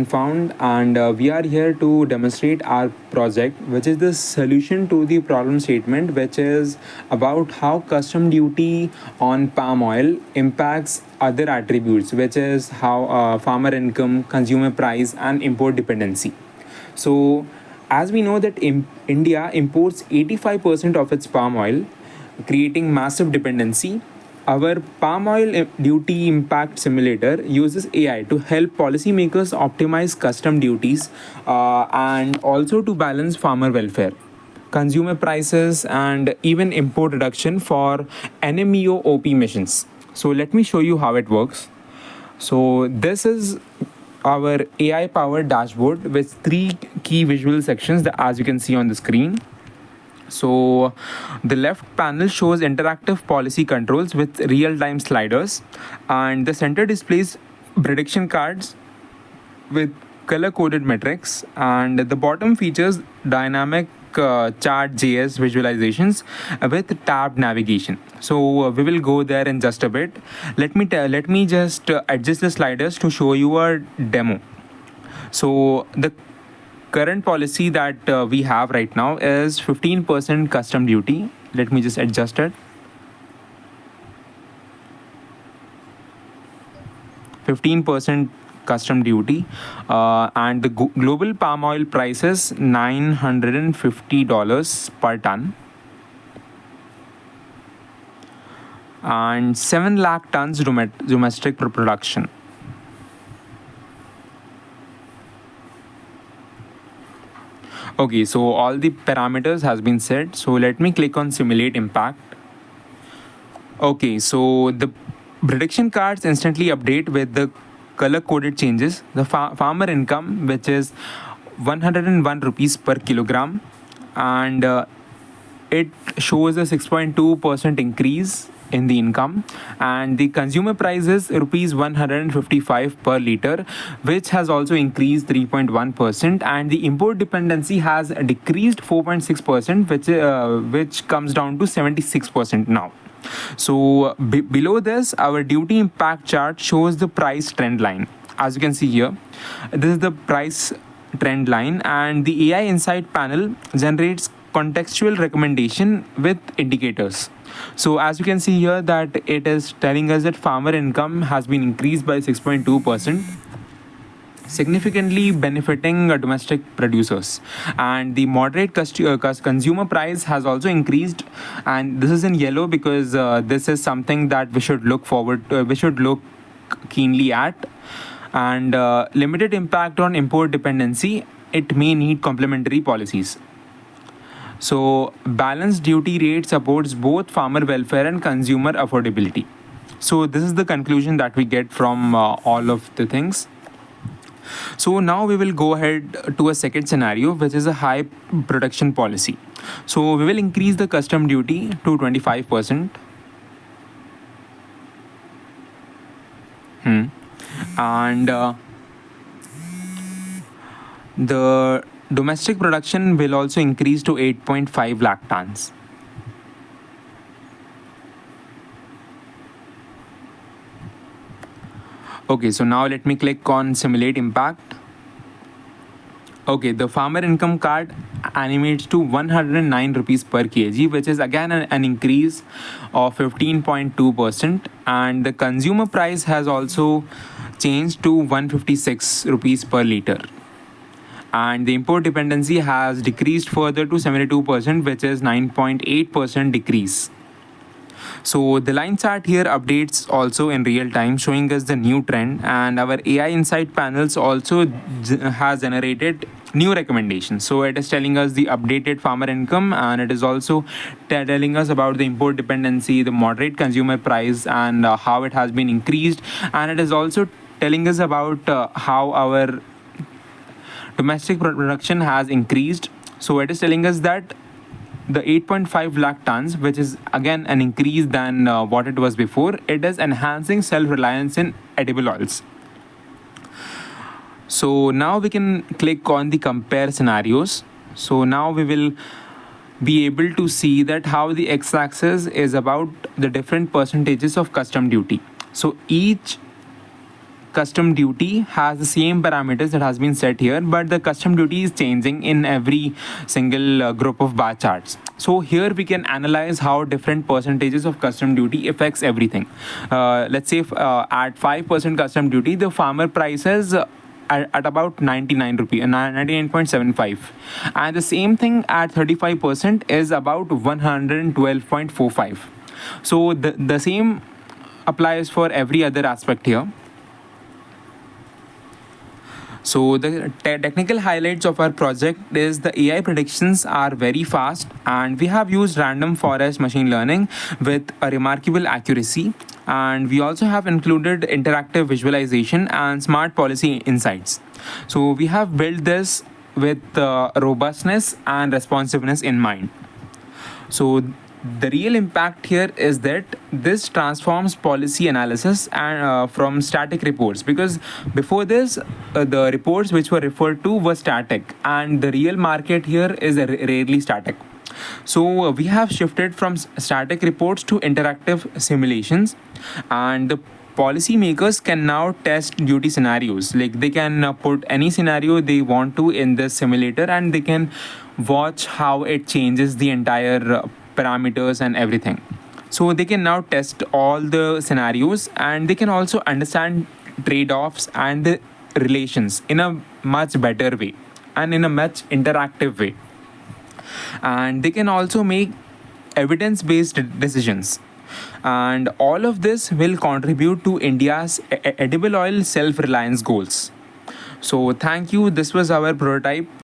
Lost&Found, and we are here to demonstrate our project, which is the solution to the problem statement, which is about how custom duty on palm oil impacts other attributes, which is how farmer income, consumer price, and import dependency. So, as we know that India imports 85% of its palm oil, creating massive dependency. Our palm oil duty impact simulator uses AI to help policymakers optimize custom duties and also to balance farmer welfare, consumer prices, and even import reduction for NMEO-OP missions. So let me show you how it works. So this is our AI-powered dashboard with three key visual sections, as you can see on the screen. So the left panel shows interactive policy controls with real-time sliders, and the center displays prediction cards with color-coded metrics, and the bottom features dynamic chart.js visualizations with tabbed navigation. So we will go there in just a bit. Let me just adjust the sliders to show you a demo. So the current policy that we have right now is 15% custom duty. Let me just adjust it. 15% custom duty, and the global palm oil price is $950 per ton, and 7 lakh tons domestic production. Okay, so all the parameters has been set. So let me click on simulate impact. Okay, so the prediction cards instantly update with the color coded changes. The farmer income, which is 101 rupees per kilogram, and it shows a 6.2% increase in the income, and the consumer price is rupees 155 per liter, which has also increased 3.1%, and the import dependency has decreased 4.6%, which comes down to 76% now. So below this, our duty impact chart shows the price trend line. As you can see here, this is the price trend line, and the AI Insight panel generates contextual recommendation with indicators. So as you can see here, that it is telling us that farmer income has been increased by 6.2%, significantly benefiting domestic producers, and the moderate consumer price has also increased, and this is in yellow because this is something that we should look keenly at, and limited impact on import dependency. It may need complementary policies. So balanced duty rate supports both farmer welfare and consumer affordability. So this is the conclusion that we get from all of the things. So now we will go ahead to a second scenario, which is a high production policy. So we will increase the custom duty to 25%. And the domestic production will also increase to 8.5 lakh tons. Okay, so now let me click on simulate impact. Okay, the farmer income card animates to 109 rupees per kg, which is again an increase of 15.2%, and the consumer price has also changed to 156 rupees per liter. And the import dependency has decreased further to 72%, which is 9.8% decrease. So the line chart here updates also in real time, showing us the new trend, and our AI Insight panels also has generated new recommendations. So it is telling us the updated farmer income, and it is also telling us about the import dependency, the moderate consumer price, and how it has been increased, and it is also telling us about how our domestic production has increased. So it is telling us that the 8.5 lakh tons, which is again an increase than what it was before, it is enhancing self-reliance in edible oils. So now we can click on the compare scenarios. So now we will be able to see that how the x-axis is about the different percentages of custom duty. So each custom duty has the same parameters that has been set here, but the custom duty is changing in every single group of bar charts. So here we can analyze how different percentages of custom duty affects everything. Let's say at 5% custom duty, the farmer prices at about 99 rupee, 99.75, and the same thing at 35% is about 112.45. So the same applies for every other aspect here. So the technical highlights of our project is the AI predictions are very fast, and we have used random forest machine learning with a remarkable accuracy, and we also have included interactive visualization and smart policy insights. So we have built this with robustness and responsiveness in mind. So the real impact here is that this transforms policy analysis and from static reports, because before this the reports which were referred to were static, and the real market here is rarely static. So we have shifted from static reports to interactive simulations, and the policymakers can now test duty scenarios. Like they can put any scenario they want to in this simulator, and they can watch how it changes the entire parameters and everything. So they can now test all the scenarios, and they can also understand trade-offs and the relations in a much better way and in a much interactive way. And they can also make evidence-based decisions. And all of this will contribute to India's edible oil self-reliance goals. So thank you. This was our prototype.